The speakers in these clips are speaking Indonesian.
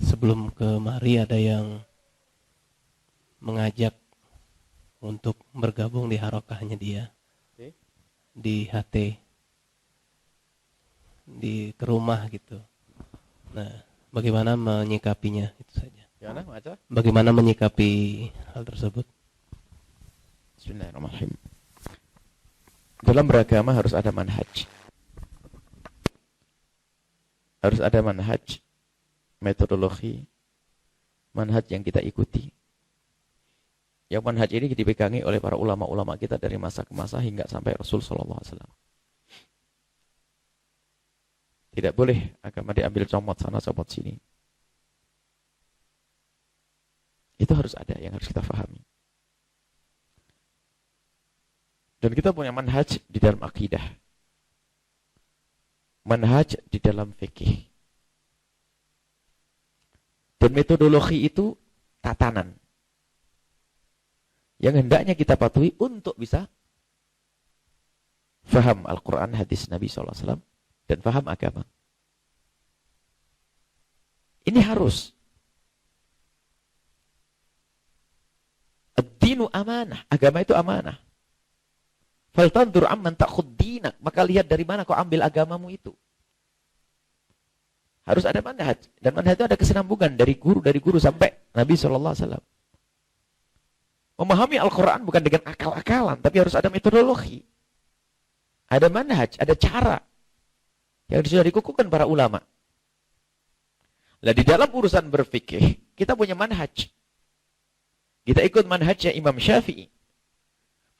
sebelum kemari ada yang mengajak untuk bergabung di harokahnya dia di HT di ke rumah gitu. Nah, bagaimana menyikapinya itu saja. Bagaimana menyikapi hal tersebut? Bismillahirrahmanirrahim. Dalam beragama harus ada manhaj. Harus ada manhaj, metodologi, manhaj yang kita ikuti. Yang manhaj ini dipegangi oleh para ulama-ulama kita dari masa ke masa hingga sampai Rasul SAW. Tidak boleh agama diambil comot sana comot sini. Itu harus ada, yang harus kita pahami. Dan kita punya manhaj di dalam akidah. Manhaj di dalam fikih. Dan metodologi itu tatanan yang hendaknya kita patuhi untuk bisa faham Al-Quran, hadis Nabi SAW, dan faham agama. Ini harus. Ad-dinu amanah. Agama itu amanah. Faltandur amman ta'khud dinak. Maka lihat dari mana kau ambil agamamu itu. Harus ada manhaj. Dan manhaj itu ada kesinambungan dari guru sampai Nabi SAW. Memahami Al-Quran bukan dengan akal-akalan, tapi harus ada metodologi. Ada manhaj, ada cara yang sudah dikukuhkan para ulama. Nah, di dalam urusan berfikih, kita punya manhaj. Kita ikut manhajnya Imam Syafi'i.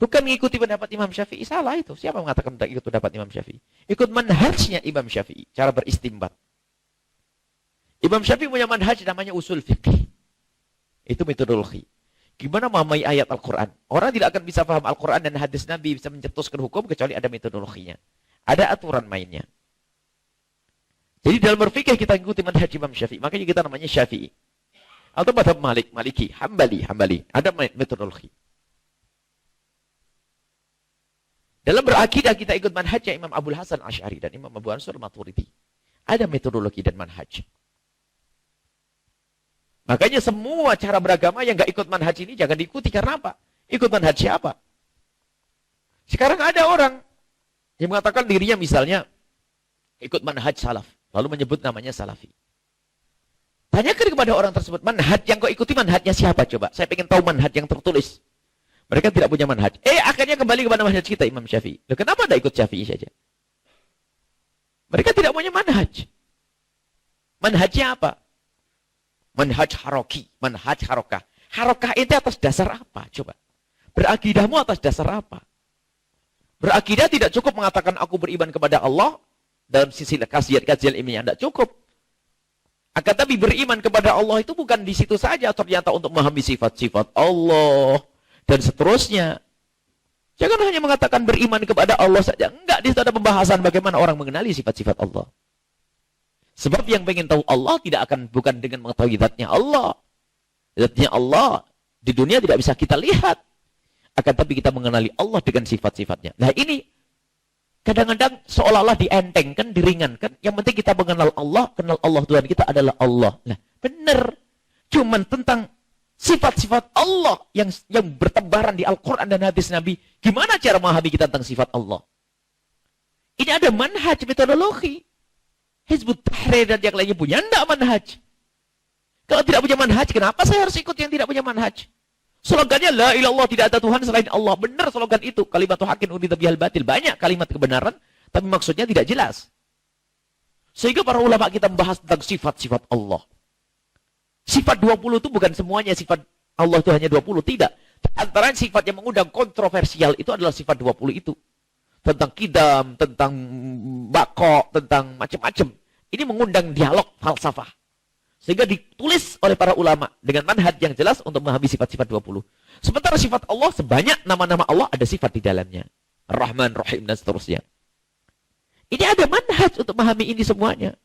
Bukan mengikuti pendapat Imam Syafi'i, salah itu. Siapa mengatakan tidak ikut pendapat Imam Syafi'i? Ikut manhajnya Imam Syafi'i, cara beristimbat. Imam Syafi'i punya manhaj namanya usul fikih. Itu metodologi. Gimana memahami ayat Al-Quran? Orang tidak akan bisa paham Al-Quran dan hadis Nabi bisa mencetuskan hukum kecuali ada metodologinya. Ada aturan mainnya. Jadi dalam berfikih kita ikuti manhaj Imam Syafi'i. Makanya kita namanya Syafi'i. Atau madhab Malik, Maliki, Hambali. Ada metodologi. Dalam berakidah kita ikut manhajnya Imam Abul Hasan Asy'ari dan Imam Abu Mansur Maturidi. Ada metodologi dan manhaj. Makanya semua cara beragama yang gak ikut manhaj ini jangan diikuti. Karena apa? Ikut manhaj siapa? Sekarang ada orang yang mengatakan dirinya misalnya ikut manhaj salaf. Lalu menyebut namanya salafi. Tanyakan kepada orang tersebut, manhaj yang kau ikuti manhajnya siapa coba? Saya ingin tahu manhaj yang tertulis. Mereka tidak punya manhaj. Akhirnya kembali kepada manhaj kita Imam Syafi'i. Loh, kenapa tidak ikut Syafi'i saja? Mereka tidak punya manhaj. Manhajnya apa? Manhaj haroki, manhaj harokah. Harokah itu atas dasar apa? Coba. Berakidahmu atas dasar apa? Berakidah tidak cukup mengatakan aku beriman kepada Allah dalam sisi kajian ilmiah, tidak cukup. Akan tapi beriman kepada Allah itu bukan di situ saja ternyata untuk memahami sifat-sifat Allah dan seterusnya. Jangan hanya mengatakan beriman kepada Allah saja. Enggak, di situ ada pembahasan bagaimana orang mengenali sifat-sifat Allah. Sebab yang pengen tahu Allah tidak akan bukan dengan mengetahui zatnya Allah. Zatnya Allah di dunia tidak bisa kita lihat. Akan tapi kita mengenali Allah dengan sifat-sifatnya. Nah ini kadang-kadang seolah-olah dientengkan, diringankan. Yang penting kita mengenal Allah, kenal Allah Tuhan kita adalah Allah. Nah benar. Cuman tentang sifat-sifat Allah yang bertebaran di Al-Quran dan hadis Nabi. Gimana cara memahami kita tentang sifat Allah? Ini ada manhaj, metodologi. Hizbut Tahrir dan yang lainnya punya enggak manhaj? Kalau tidak punya manhaj, kenapa saya harus ikut yang tidak punya manhaj? Slogannya la ilallah, tidak ada Tuhan selain Allah. Benar slogan itu. Kalimat haqqin urida bihal batil. Banyak kalimat kebenaran, tapi maksudnya tidak jelas. Sehingga para ulama kita membahas tentang sifat-sifat Allah. Sifat 20 itu bukan semuanya sifat Allah itu hanya 20, tidak. Antara sifat yang mengundang kontroversial itu adalah sifat 20 itu. Tentang kidam, tentang bako, tentang macam-macam. Ini mengundang dialog falsafah. Sehingga ditulis oleh para ulama dengan manhaj yang jelas untuk memahami sifat-sifat 20. Sementara sifat Allah, sebanyak nama-nama Allah ada sifat di dalamnya. Rahman, Rahim, dan seterusnya. Ini ada manhaj untuk memahami ini semuanya.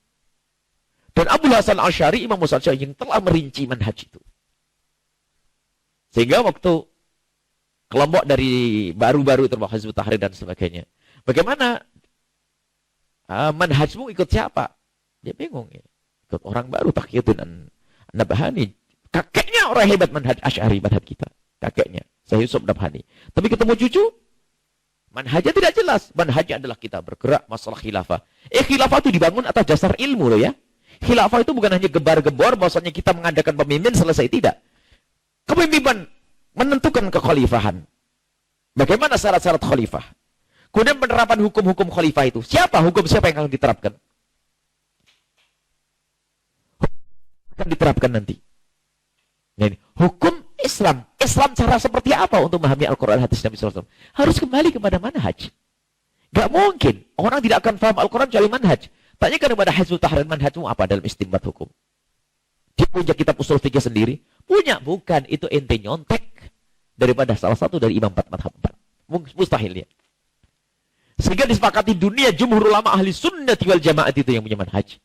Dan Abul Hasan Asy'ari, Imam Musa Asy'ari yang telah merinci manhaj itu. Sehingga waktu kelompok dari baru-baru termasuk Hizbut Tahrir dan sebagainya. Bagaimana manhajmu ikut siapa? Dia bingung ya. Ikut orang baru Taqiyuddin Nabhani. Kakeknya orang hebat manhaj Asy'ari, manhaj kita. Kakeknya, Syekh Yusuf Nabhani. Tapi ketemu cucu, manhajnya tidak jelas. Manhajnya adalah kita bergerak masalah khilafah. Khilafah itu dibangun atas dasar ilmu loh ya. Khilafah itu bukan hanya gebar-gebor, bahwasanya kita mengadakan pemimpin selesai, tidak. Kepemimpinan menentukan kekhalifahan. Bagaimana syarat-syarat khalifah? Kemudian penerapan hukum-hukum khalifah itu. Siapa yang akan diterapkan? Akan diterapkan nanti. Nah, ini, hukum Islam. Islam cara seperti apa untuk memahami Al-Quran hadis Nabi SAW? Harus kembali kepada manhaj. Gak mungkin. Orang tidak akan paham Al-Quran kecuali manhaj. Tanyakan kepada Hizbut Tahrir, manhajmu apa dalam istinbat hukum? Dia punya kitab usul fikih sendiri? Punya. Bukan. Itu ente nyontek daripada salah satu dari imam 4 madhab 4. Mustahil ya. Sehingga disepakati dunia, jumhur ulama ahli sunnah wal jamaah itu yang punya manhaj.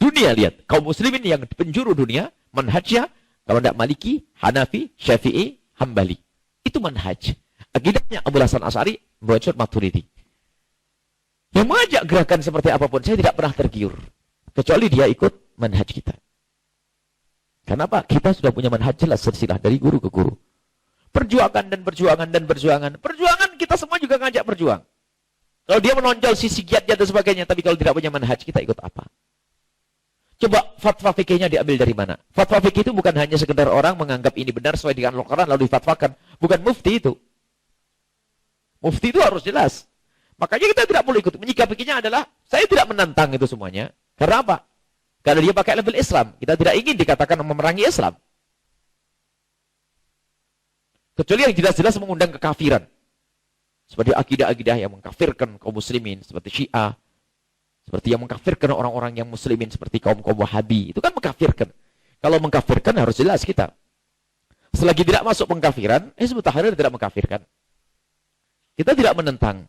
Dunia lihat. Kaum muslimin yang penjuru dunia, manhajnya, kalau tidak Maliki, Hanafi, Syafi'i, Hambali. Itu manhaj. Akidahnya Abu Hasan Asy'ari, Muhammad Maturidi. Yang mengajak gerakan seperti apapun, saya tidak pernah tergiur. Kecuali dia ikut manhaj kita. Kenapa? Kita sudah punya manhaj jelas, silsilah dari guru ke guru. Perjuangan dan perjuangan dan perjuangan. Perjuangan kita semua juga ngajak berjuang. Kalau dia menonjol sisi giatnya dan sebagainya, tapi kalau tidak punya manhaj, kita ikut apa? Coba fatwa fikihnya diambil dari mana? Fatwa fikih itu bukan hanya sekedar orang menganggap ini benar sesuai dengan Al-Quran lalu difatwakan. Bukan mufti itu. Mufti itu harus jelas. Makanya kita tidak boleh ikut. Menyikapinya adalah, saya tidak menantang itu semuanya. Karena apa? Karena dia pakai label Islam. Kita tidak ingin dikatakan memerangi Islam. Kecuali yang jelas-jelas mengundang kekafiran. Seperti akidah-akidah yang mengkafirkan kaum muslimin. Seperti Syiah. Seperti yang mengkafirkan orang-orang yang muslimin. Seperti kaum-kaum Wahabi. Itu kan mengkafirkan. Kalau mengkafirkan harus jelas kita. Selagi tidak masuk pengkafiran, Hizbut Tahrir tidak mengkafirkan. Kita tidak menentang.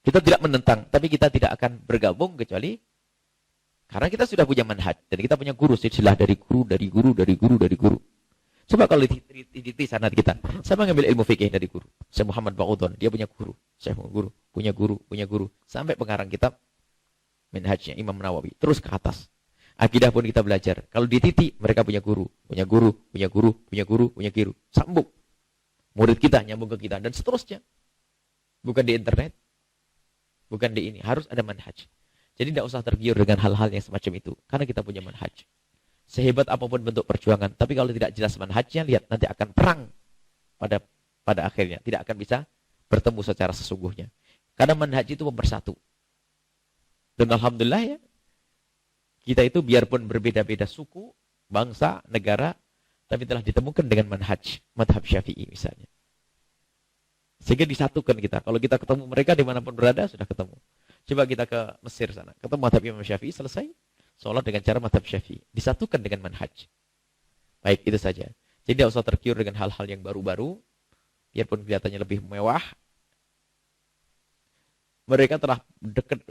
Kita tidak menentang, tapi kita tidak akan bergabung kecuali karena kita sudah punya manhaj dan kita punya guru, silsilah dari guru, dari guru, dari guru, dari guru. Coba kalau di sanad kita, saya mengambil ilmu fikih dari guru. Syekh Muhammad Ba'udhon, dia punya guru. Saya punya guru, sampai pengarang kitab manhajnya Imam Nawawi, terus ke atas. Akidah pun kita belajar. Kalau di titik mereka punya guru, punya guru, punya guru, punya guru, punya guru, sambung. Murid kita nyambung ke kita dan seterusnya. Bukan di internet. Bukan di ini, harus ada manhaj. Jadi tidak usah tergiur dengan hal-hal yang semacam itu. Karena kita punya manhaj. Sehebat apapun bentuk perjuangan. Tapi kalau tidak jelas manhajnya, lihat nanti akan perang pada akhirnya. Tidak akan bisa bertemu secara sesungguhnya. Karena manhaj itu mempersatu. Dan alhamdulillah ya, kita itu biarpun berbeda-beda suku, bangsa, negara, tapi telah ditemukan dengan manhaj. Madhab Syafi'i misalnya. Sehingga disatukan kita. Kalau kita ketemu mereka dimanapun berada, sudah ketemu. Coba kita ke Mesir sana. Ketemu madhab Imam Syafi'i, selesai. Sholat dengan cara madhab Syafi'i. Disatukan dengan manhaj. Baik, itu saja. Jadi tidak usah tergiur dengan hal-hal yang baru-baru. Biarpun kelihatannya lebih mewah. Mereka telah dekat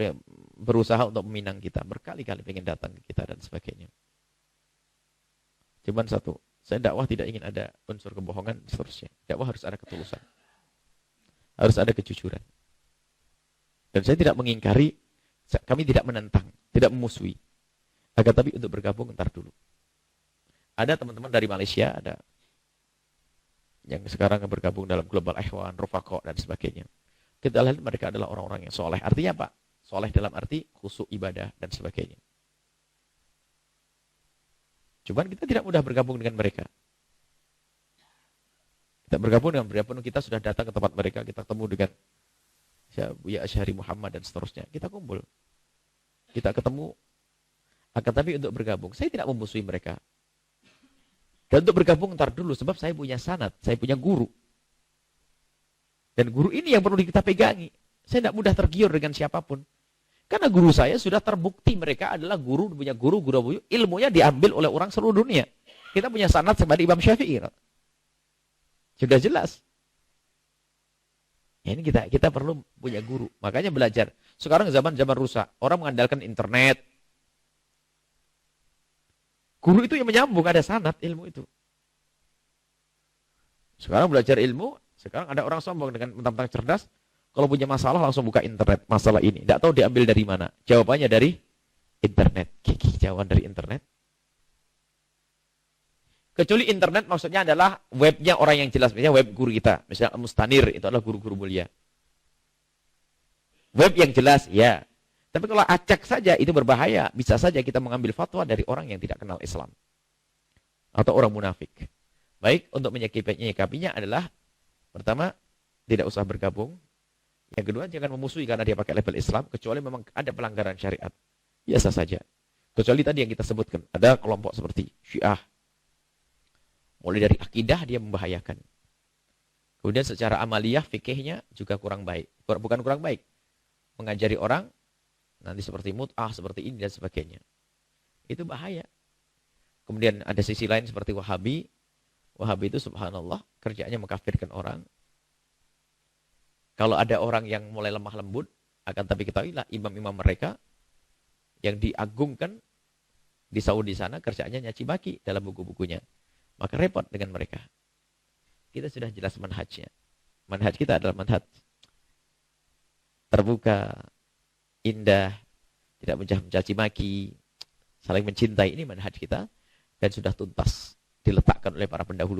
berusaha untuk meminang kita. Berkali-kali ingin datang ke kita dan sebagainya. Cuman satu. Saya dakwah tidak ingin ada unsur kebohongan, seterusnya. Dakwah harus ada ketulusan. Harus ada kejujuran. Dan saya tidak mengingkari, kami tidak menentang, tidak memusuhi. Agar tapi untuk bergabung ntar dulu. Ada teman-teman dari Malaysia, ada yang sekarang bergabung dalam Global Ikhwan, Rufaqo dan sebagainya. Kita lihat mereka adalah orang-orang yang soleh. Artinya apa? Soleh dalam arti khusyuk ibadah dan sebagainya. Cuman kita tidak mudah bergabung dengan mereka. Kita bergabung dengan mereka pun kita sudah datang ke tempat mereka, kita ketemu dengan Buya Asy'ari Muhammad dan seterusnya. Kita kumpul. Kita ketemu. Akan tapi untuk bergabung, saya tidak memusuhi mereka. Dan untuk bergabung ntar dulu, sebab saya punya sanad, saya punya guru. Dan guru ini yang perlu kita pegangi. Saya tidak mudah tergiur dengan siapapun. Karena guru saya sudah terbukti mereka adalah guru, punya guru, ilmunya diambil oleh orang seluruh dunia. Kita punya sanad seperti Imam Syafi'i. Sudah jelas. Ini kita perlu punya guru. Makanya belajar. Sekarang zaman rusak. Orang mengandalkan internet. Guru itu yang menyambung, ada sanad ilmu itu. Sekarang belajar ilmu, sekarang ada orang sombong dengan mentang-mentang cerdas. Kalau punya masalah langsung buka internet. Masalah ini. Tidak tahu diambil dari mana. Jawabannya dari internet. Jawaban dari internet. Kecuali internet maksudnya adalah webnya orang yang jelas. Misalnya web guru kita. Misalnya Mustanir, itu adalah guru-guru mulia. Web yang jelas, ya. Tapi kalau acak saja, itu berbahaya. Bisa saja kita mengambil fatwa dari orang yang tidak kenal Islam. Atau orang munafik. Baik, untuk menyikapinya adalah, pertama, tidak usah bergabung. Yang kedua, jangan memusuhi karena dia pakai label Islam, kecuali memang ada pelanggaran syariat. Biasa saja. Kecuali tadi yang kita sebutkan. Ada kelompok seperti Syiah. Mulai dari akidah dia membahayakan. Kemudian secara amaliyah, fikihnya juga kurang baik. Bukan kurang baik. Mengajari orang, nanti seperti mut'ah, seperti ini dan sebagainya. Itu bahaya. Kemudian ada sisi lain seperti Wahabi. Wahabi itu subhanallah, kerjanya mengkafirkan orang. Kalau ada orang yang mulai lemah lembut, akan tapi ketahuilah imam-imam mereka yang diagungkan di Saudi sana, kerjanya nyaci maki dalam buku-bukunya. Maka repot dengan mereka. Kita sudah jelas manhajnya. Manhaj kita adalah manhaj terbuka, indah, tidak mencaci maki, saling mencintai. Ini manhaj kita dan sudah tuntas diletakkan oleh para pendahulu.